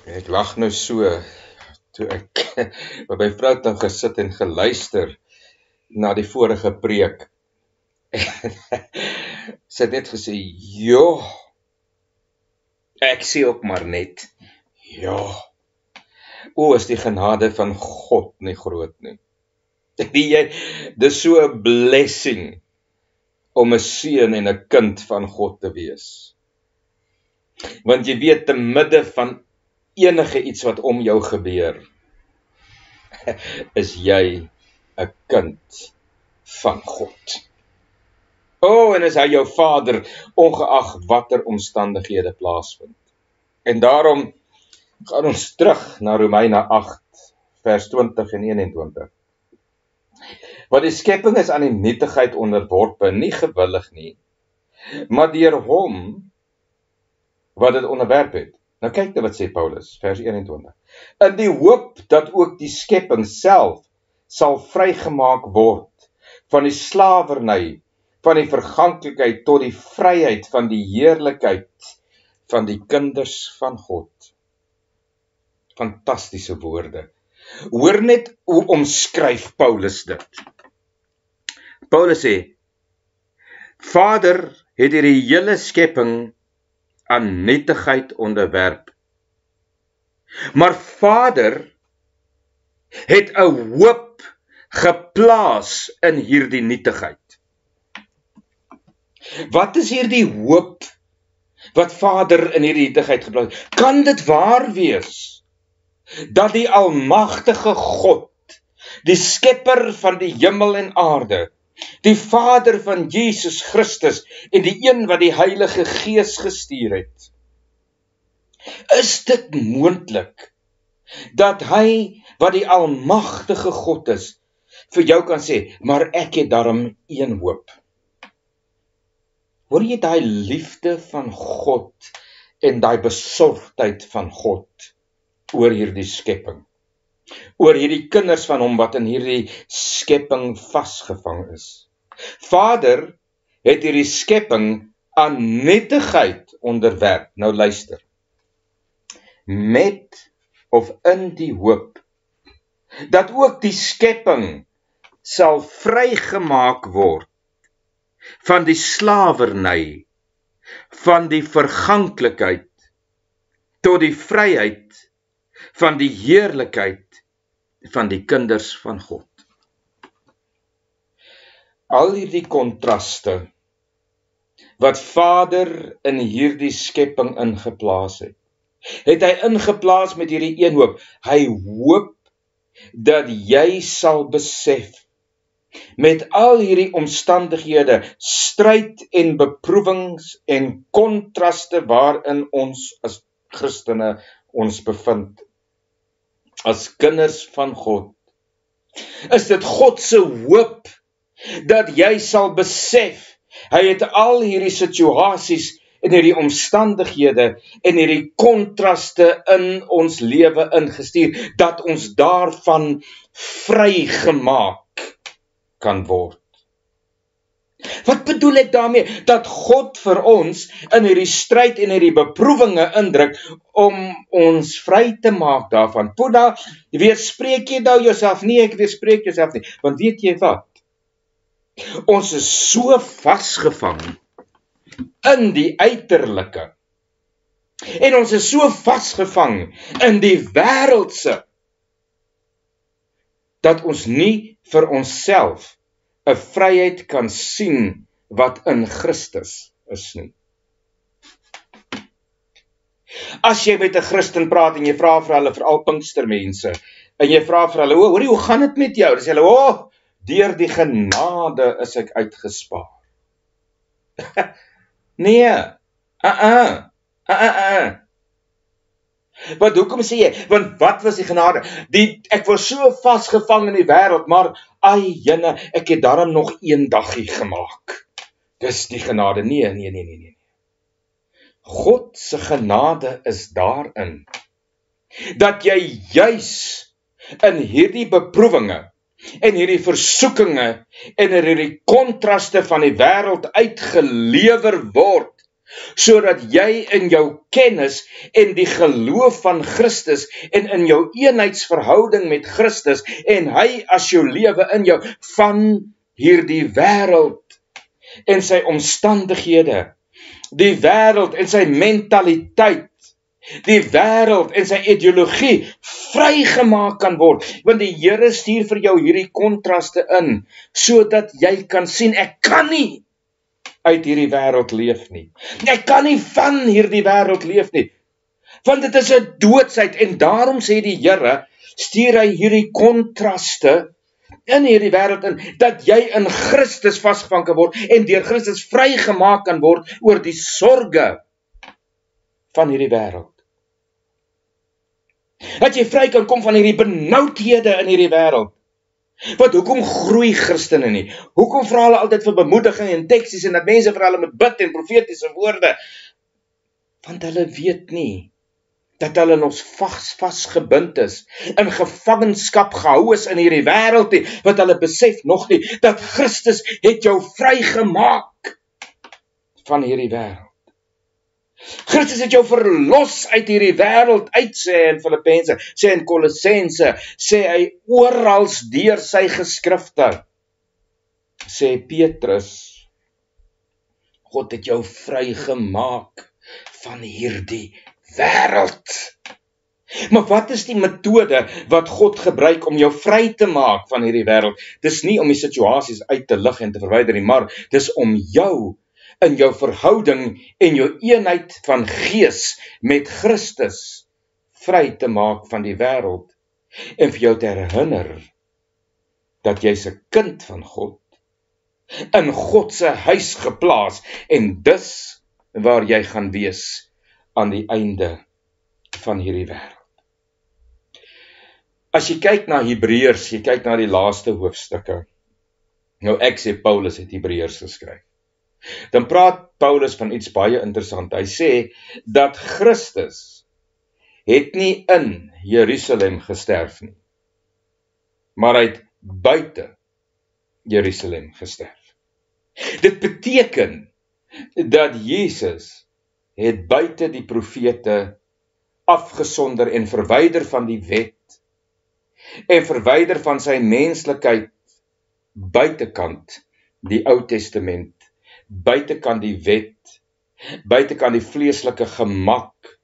Ek lag nou so, toe ek by my vrou dan gesit en geluister na die vorige preek. Sy het net gesê, joh, ek sê ook maar net, joh, o, is die genade van God nie groot nie. Dis so 'n blessing om 'n seun en 'n kind van God te wees. Want jy weet, te midde van enige iets wat om jou gebeur, is jy 'n kind van God. En is hy jou Vader, ongeag watter omstandighede plaasvind. En daarom gaan ons terug na Romeine 8, vers 20 en 21. Want die skepping is aan die nietigheid onderworpe, nie gewillig nie, maar deur hom wat dit onderwerp het. Nou kyk wat sê Paulus, vers 21. In die hoop dat ook die skepping self sal vrygemaak word van die slawerny, van die verganklikheid tot die vryheid van die heerlikheid van die kinders van God. Fantastiese woorde. Hoor net hoe omskryf Paulus dit. Paulus sê, Vader het hierdie hele skepping aan nietigheid onderwerp. Maar Vader het 'n hoop geplaas in hierdie nietigheid. Wat is hierdie hoop wat Vader in hierdie nietigheid geplaas het? Kan dit waar wees dat die almagtige God, die skepper van die hemel en aarde, die Vader van Jesus Christus en die een wat die Heilige Gees gestuur het, is dit moontlik dat hy wat die almagtige God is vir jou kan sê, maar ek het daarom een hoop. Hoor jy daai liefde van God en daai besorgdheid van God oor hierdie skepping, oor hierdie kinders van hom wat in hierdie skepping vasgevang is. Vader het hierdie skepping aan nietigheid onderwerp. Nou luister. Met of in die hoop dat ook die skepping sal vrygemaak word van die slawerny, van die verganklikheid tot die vryheid van die heerlikheid van die kinders van God. Al hierdie kontraste wat Vader in hierdie skepping ingeplaas het hy ingeplaas met hierdie een hoop. Hy hoop dat jy sal besef met al hierdie omstandighede, stryd en beproewings en kontraste waarin ons as Christene ons bevind, as kinders van God, is dit God se hoop dat jy sal besef, hy het al hierdie situasies en hierdie omstandighede en hierdie kontraste in ons lewe ingestuur, dat ons daarvan vrygemaak kan word. Wat bedoel ek daarmee? Dat God vir ons in hierdie stryd en hierdie beproewinge indruk om ons vry te maak daarvan. Poena, weerspreek jy nou jouself? Nee, ek weerspreek jouself nie. Want weet jy wat? Ons is so vasgevang in die uiterlike. En ons is so vasgevang in die wêreldse dat ons nie vir onsself 'n vryheid kan sien wat in Christus is nie. As jy met 'n Christen praat en jy vra vir hulle, veral Pinkstermense, en jy vra vir hulle, hoorie, hoe gaan dit met jou? Dan sê hulle, deur die genade is ek uitgespaar. Nee, Want hoekom sê jy? Want wat was die genade? Ek was so vasgevang in die wêreld, maar jene, ek het daarom nog een daggie gemaak. Dis die genade. Nee. God se genade is daarin dat jy juis in hierdie beproewinge en hierdie versoekinge en hierdie kontraste van die wêreld uitgelewer word sodat jy in jou kennis en die geloof van Christus en in jou eenheidsverhouding met Christus en hy as jou lewe in jou van hierdie wêreld en sy omstandighede, die wêreld en sy mentaliteit, die wêreld en sy ideologie vrygemaak kan word, want die Here stuur vir jou hierdie kontraste in, sodat jy kan sien, ek kan nie uit hierdie wêreld leef nie. Ek kan nie van hierdie wêreld leef nie, want dit is 'n doodsheid, en daarom sê die Here, stuur hy hierdie kontraste in hierdie wêreld in, dat jy in Christus vasgevang kan word, en deur Christus vrygemaak kan word oor die sorge van hierdie wêreld. Dat jy vry kan kom van hierdie benoudhede in hierdie wêreld. Want hoekom groei Christene nie? Hoekom vra hulle altyd vir bemoediging en teksies en dat mense vir hulle moet bid en profetiese woorde? Want hulle weet nie dat hulle nog vasgebind is, in gevangenskap gehou is in hierdie wêreld nie, want hulle besef nog nie dat Christus het jou vrygemaak van hierdie wêreld. Christus het jou verlos uit hierdie wêreld uit, sê in Filippense, sê in Kolossense, sê hy orals deur sy geskrifte. Sê Petrus, God het jou vrygemaak van hierdie wêreld. Maar wat is die metode wat God gebruik om jou vry te maak van hierdie wêreld? Dis nie om die situasies uit te lig en te verwyder nie, maar dis om jou in jou verhouding en jou eenheid van gees met Christus vry te maak van die wêreld en vir jou te herinner dat jy's 'n kind van God, in God se huis geplaas, en dis waar jy gaan wees aan die einde van hierdie wêreld. As jy kyk na Hebreërs, jy kyk na die laaste hoofstukke, nou ek sê Paulus het Hebreërs geskryf, dan praat Paulus van iets baie interessant. Hy sê dat Christus het nie in Jerusalem gesterf nie, maar hy het buite Jerusalem gesterf. Dit beteken dat Jesus het buite die profete afgesonder en verwyder van die wet en verwyder van sy menslikheid buitekant die Ou Testament, buitekant die wet, buitekant die vleeslike gemak,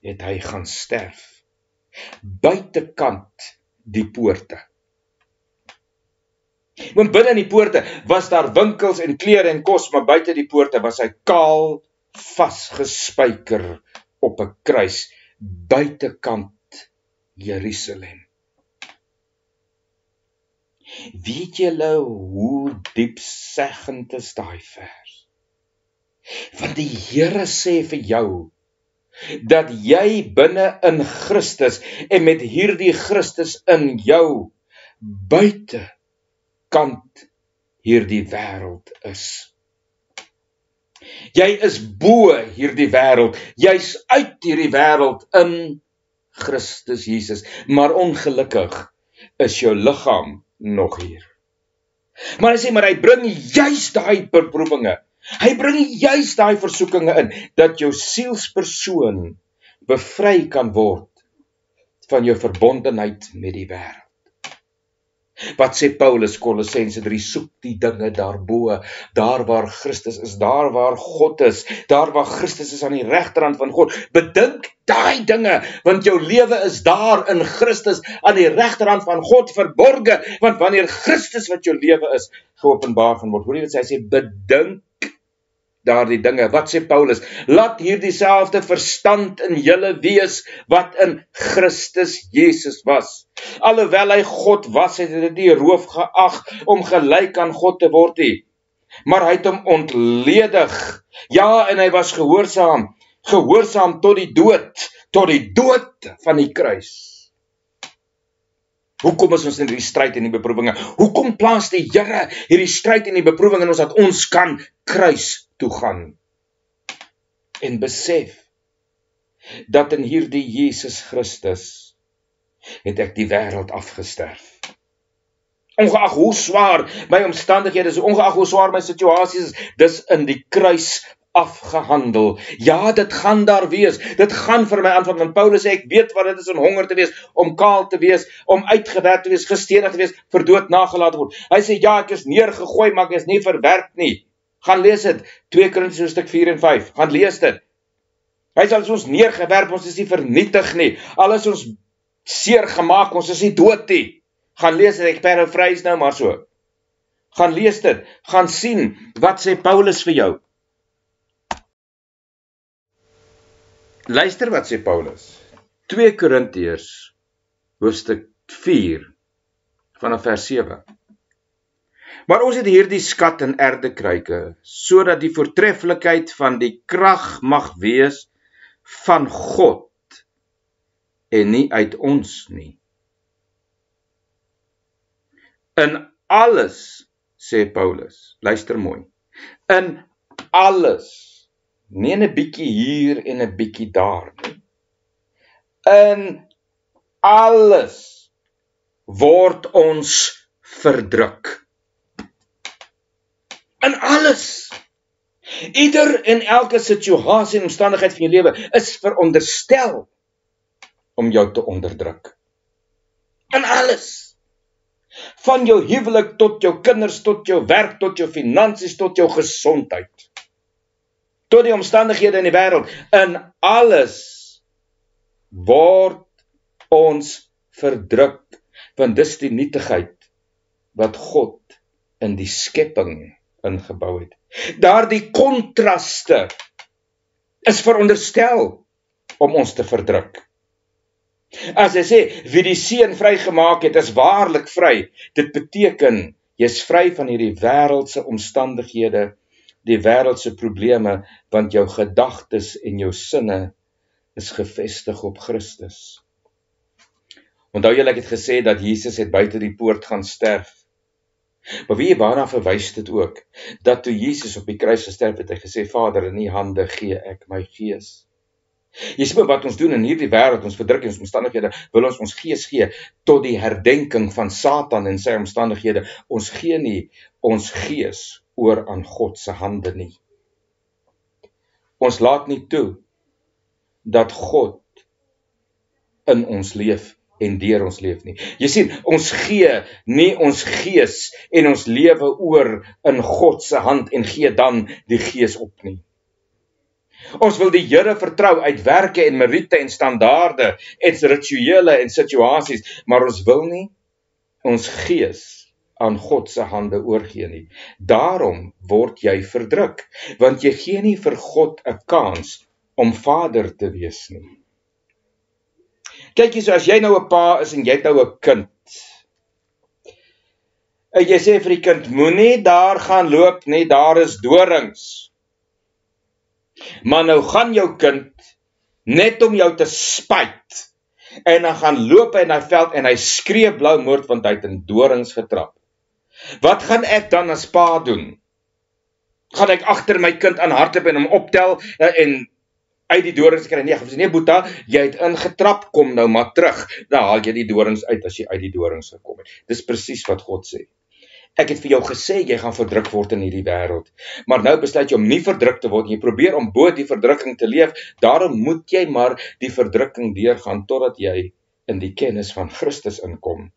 het hy gaan sterf. Buitekant die poorte. Want binne in die poorte was daar winkels en klere en kos, maar buite die poorte was hy kaal, vasgespijker op 'n kruis, buitekant Jerusalem. Weet julle hoe diepseggend is daai vers? Want die Here sê vir jou, dat jy binne in Christus, en met hierdie Christus in jou, buite kant hierdie wêreld is. Jy is bo hierdie wêreld, jy's uit hierdie wêreld in Christus Jesus, maar ongelukkig is jou liggaam nog hier. Maar hy sê, maar hy bring juis daai beproewinge, hy bring juis daai versoekinge in, dat jou sielspersoon bevry kan word van jou verbondenheid met die wêreld. Wat sê Paulus, Kolossense 3, soek die dinge daarbo, daar waar Christus is, daar waar God is, daar waar Christus is aan die regterhand van God. Bedink daai dinge, want jou lewe is daar in Christus aan die regterhand van God verborge, want wanneer Christus wat jou lewe is, geopenbaar gaan word. Hoor jy wat hy sê, bedink daardie dinge. Wat sê Paulus? Laat hierdie selfde verstand in julle wees wat in Christus Jesus was. Alhoewel hy God was, het hy dit nie roof geag om gelyk aan God te word nie, maar hy het hom ontledig. Ja, en hy was gehoorsaam tot die dood van die kruis. Hoekom is ons in hierdie stryd en die beproewinge? Hoekom plaas die Here hierdie stryd en die beproewing in ons, dat ons kan kruis toe gaan en besef dat in hierdie Jesus Christus het ek die wêreld afgesterf. Ongeag hoe swaar my omstandighede is, ongeag hoe swaar my situasies is, dis in die kruis afgehandel. Ja, dit gaan daar wees. Dit gaan vir my aan, want Paulus sê, ek weet wat dit is om honger te wees, om kaal te wees, om uitgewerp te wees, gestenig te wees, vir dood nagelaat word. Hy sê, ja, ek is neergegooi, maar ek is nie verwerp nie. Gaan lees dit, 2 Korintiërs hoofstuk 4 en 5, gaan lees dit. Hy sê, as ons neergewerp, ons is nie vernietig nie. Al is ons seer gemaak, ons is nie dood nie. Gaan lees dit, ek paraphrase nou maar so. Gaan lees dit, gaan sien, wat sê Paulus vir jou? Luister wat sê Paulus. 2 Korintiërs, hoofstuk 4, vanaf vers 7. Maar ons het hierdie skat in erdekruike, sodat die voortreffelikheid van die krag mag wees van God, en nie uit ons nie. In alles, sê Paulus, luister mooi, in alles, nie in 'n bietjie hier en 'n bietjie daar nie. In alles word ons verdruk. In alles. Ieder en elke situasie en omstandigheid van jou lewe is veronderstel om jou te onderdruk. In alles. Van jou huwelik tot jou kinders, tot jou werk, tot jou finansies, tot jou gesondheid. Tot die omstandighede in die wêreld. In alles word ons verdruk, want dis die nietigheid wat God in die skepping ingebou het. Daardie kontraste is veronderstel om ons te verdruk. As hy sê, wie die seun vrygemaak het, is waarlik vry. Dit beteken, jy is vry van hierdie wêreldse omstandighede, die wêreldse probleme, want jou gedagtes en jou sinne is gefestig op Christus. Onthou julle, ek het gesê dat Jesus het buite die poort gaan sterf. Maar wie waarna verwys dit ook? Dat toe Jesus op die kruis gesterf het, hy gesê, Vader, in U hande gee ek my gees. Jy sien wat ons doen in hierdie wêreld, ons verdruk en ons omstandighede, wil ons gees gee tot die herdenking van Satan en sy omstandighede. Ons gee nie ons gees oor aan God se hande nie. Ons laat nie toe dat God in ons leef en deur ons leef nie. Jy sien, ons gee nie ons gees en ons lewe oor in God se hand en gee dan die gees op nie. Ons wil die Here vertrou uit werke en meriete en standaarde en rituele en situasies, maar ons wil nie ons gees aan God se hande oorgee nie. Daarom word jy verdruk, want jy gee nie vir God 'n kans om Vader te wees nie. Kyk hier, so as jy nou 'n pa is en jy het nou 'n kind, en jy sê vir die kind, moenie daar gaan loop nie, daar is dorings. Maar nou gaan jou kind net om jou te spyt, en dan gaan loop hy in die veld en hy skree blou moord want hy het in dorings getrap. Wat gaan ek dan as pa doen? Gaan ek agter my kind aan hardloop en hom optel en uit die dorings kry? Nee, nee Boeta, jy het ingetrap, kom nou maar terug. Dan haal jy die dorings uit as jy uit die dorings gekom het. Dis presies wat God sê. Ek het vir jou gesê, jy gaan verdruk word in hierdie wêreld. Maar nou besluit jy om nie verdruk te word. Jy probeer om bo die verdrukking te leef. Daarom moet jy maar die verdrukking deurgaan, totdat jy in die kennis van Christus inkom.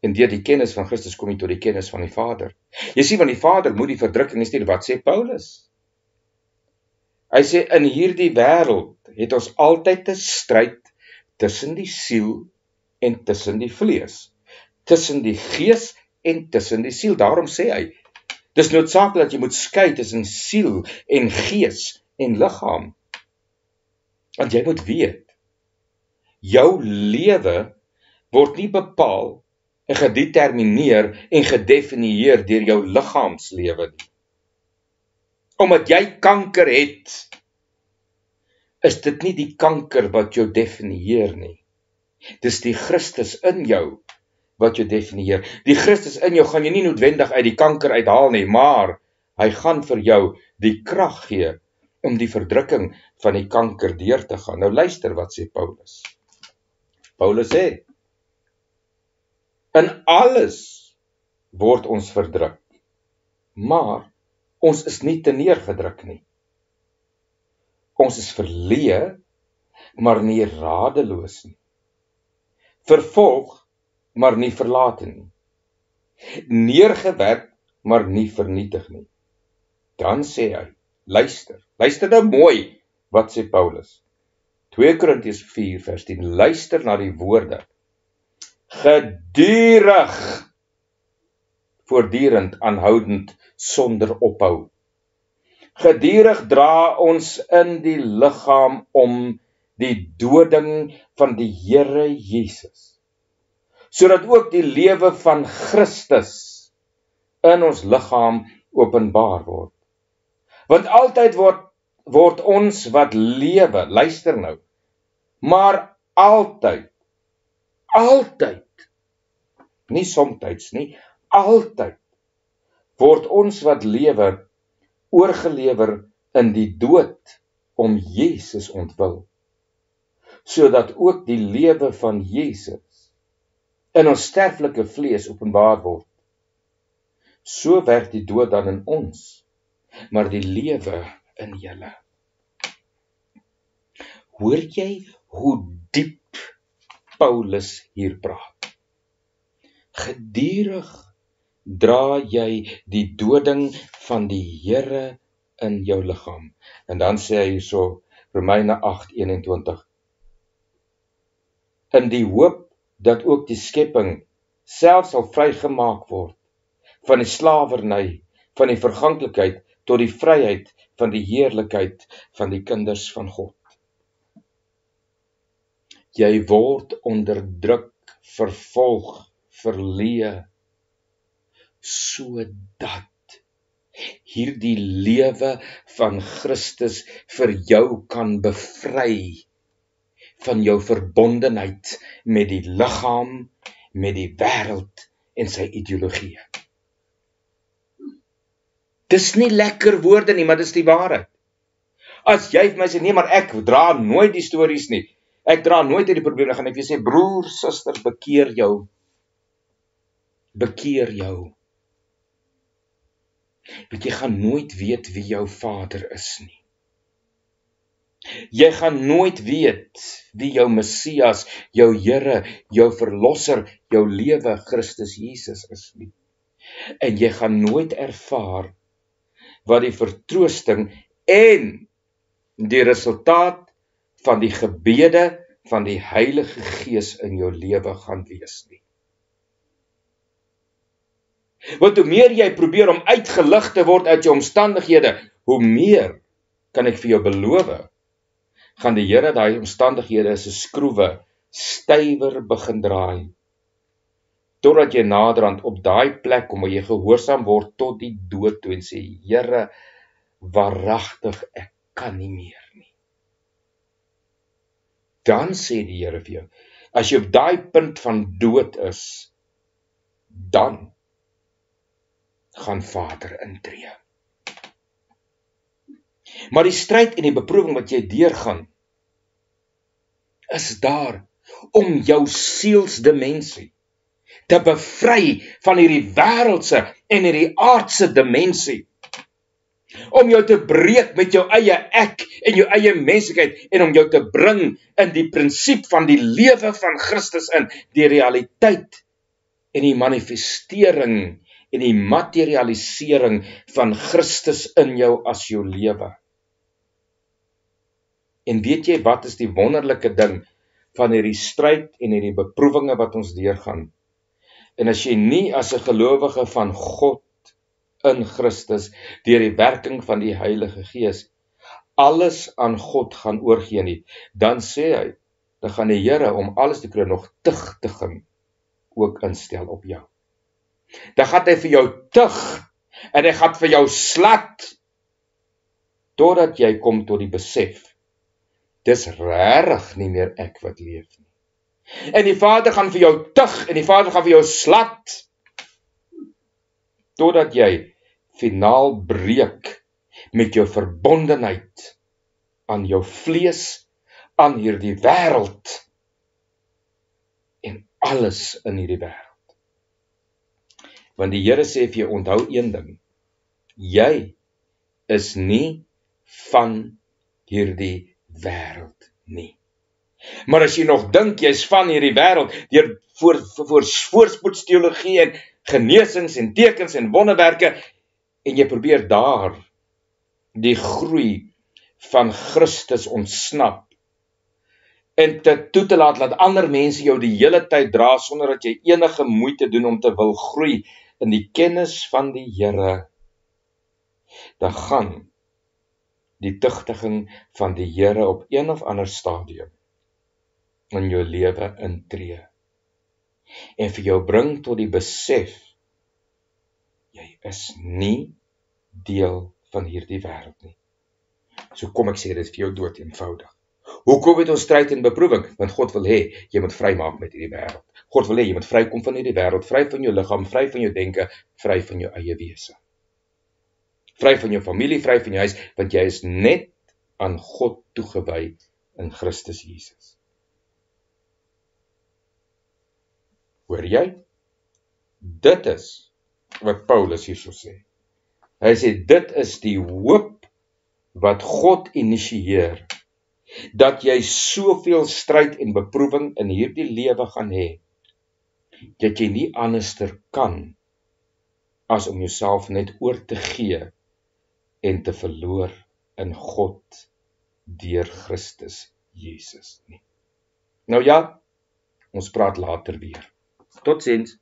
En deur die kennis van Christus kom jy tot die kennis van die Vader. Jy sien, want die Vader moet die verdrukking stuur. Wat sê Paulus? Hy sê, in hierdie wêreld het ons altyd 'n stryd tussen die siel en tussen die vlees. Tussen die gees en tussen die siel. Daarom sê hy, dis noodsaaklik dat jy moet skei tussen siel en gees en liggaam. Want jy moet weet, jou lewe word nie bepaal en gedetermineer en gedefinieer deur jou liggaamslewe nie. Omdat jy kanker het, is dit nie die kanker wat jou definieer nie. Dis die Christus in jou wat jou definieer. Die Christus in jou gaan jy nie noodwendig uit die kanker uithaal nie, maar hy gaan vir jou die krag gee om die verdrukking van die kanker deur te gaan. Nou luister wat sê Paulus. Paulus sê, in alles word ons verdruk, maar ons is nie te neergedruk nie. Ons is verleë, maar nie radeloos nie. Vervolg, maar nie verlate nie. Neergewerk, maar nie vernietig nie. Dan sê hy, luister nou mooi, wat sê Paulus? 2 Korintiërs 4 vers 10, luister na die woorde. Gedurig, voortdurend, aanhoudend, sonder ophou. Gedurig dra ons in die liggaam om die doding van die Here Jesus, sodat ook die lewe van Christus in ons liggaam openbaar word. Want altyd word ons wat lewe, luister nou, maar altyd, nie somtyds nie, altyd, word ons wat lewe, oorgelewer in die dood, om Jesus ontwil, sodat ook die lewe van Jesus in ons sterflike vlees openbaar word. So werk die dood dan in ons, maar die lewe in julle. Hoor jy hoe diep Paulus hier praat? Gedurig dra jy die doding van die Here in jou liggaam. En dan sê hy hierso, Romeine 8:21, in die hoop dat ook die skepping self sal vrygemaak word van die slawerny, van die verganklikheid tot die vryheid van die heerlikheid van die kinders van God. Jy word onderdruk, vervolg, verleë, sodat hierdie lewe van Christus vir jou kan bevry van jou verbondenheid met die liggaam, met die wêreld en sy ideologie. Dis nie lekker woorde nie, maar dis die waarheid. As jy vir my sê, nee, maar ek dra nooit die stories nie, ek dra nooit die probleme, gaan ek vir sê, broer, suster, bekeer jou. Want jy gaan nooit weet wie jou Vader is nie. Jy gaan nooit weet wie jou Messias, jou Here, jou Verlosser, jou lewe Christus Jesus is nie. En jy gaan nooit ervaar wat die vertroosting en die resultaat van die gebede van die Heilige Gees in jou lewe gaan wees nie. Want hoe meer jy probeer om uitgelig te word uit jou omstandighede, hoe meer, kan ek vir jou beloof, gaan die Here daai omstandighede se skroewe stywer begin draai, totdat jy naderhand op daai plek kom waar jy gehoorsaam word tot die dood toe en sê, Here, waaragtig, ek kan nie meer nie. Dan sê die Here vir jou, as jy op daai punt van dood is, dan gaan Vader intree. Maar die stryd en die beproewing wat jy deurgaan, is daar om jou sielsdimensie te bevry van hierdie wêreldse en hierdie aardse dimensie. Om jou te breek met jou eie ek en jou eie menslikheid en om jou te bring in die prinsip van die lewe van Christus in, die realiteit en die manifestering en die materialisering van Christus in jou as jou lewe. En weet jy wat is die wonderlike ding van hierdie stryd en hierdie beproewinge wat ons deurgaan? En as jy nie as 'n gelowige van God in Christus deur die werking van die Heilige Gees alles aan God gaan oorgee nie, dan sê hy, dan gaan die Here om alles te kry nog tugtiging ook instel op jou. Dan gaan hy vir jou tug en hy gaan vir jou slat totdat jy kom tot die besef, dis regtig nie meer ek wat leef nie. En die Vader gaan vir jou tug en die Vader gaan vir jou slat totdat jy finaal breek met jou verbondenheid aan jou vlees, aan hierdie wêreld en alles in hierdie wêreld. Want die Here sê vir jou, onthou een ding, jy is nie van hierdie wêreld nie. Maar as jy nog dink jy's van hierdie wêreld deur voorspoedsteologie en genesings en tekens en wonderwerke en jy probeer daar die groei van Christus ontsnap en toe te laat ander mense jou die hele tyd dra sonder dat jy enige moeite doen om te wil groei in die kennis van die Here, dan gaan die tugtiging van die Here op een of ander stadium in jou lewe intree en vir jou bring tot die besef jy is nie deel van hierdie wêreld nie. So kom ek sê dit vir jou dood eenvoudig. Hoekom het ons stryd en beproewing? Want God wil hê jy moet vrymaak met hierdie wêreld. God wil hê jy moet vrykom van hierdie wêreld, vry van jou liggaam, vry van jou denke, vry van jou eie wese. Vry van jou familie, vry van jou huis, want jy is net aan God toegewy in Christus Jesus. Hoor jy? Dit is wat Paulus hierso sê. Hy sê dit is die hoop wat God initieer, dat jy soveel stryd en beproewing in hierdie lewe gaan hê, dat jy nie anderster kan as om jouself net oor te gee en te verloor in God deur Christus Jesus nie. Nou ja, ons praat later weer. Totsiens.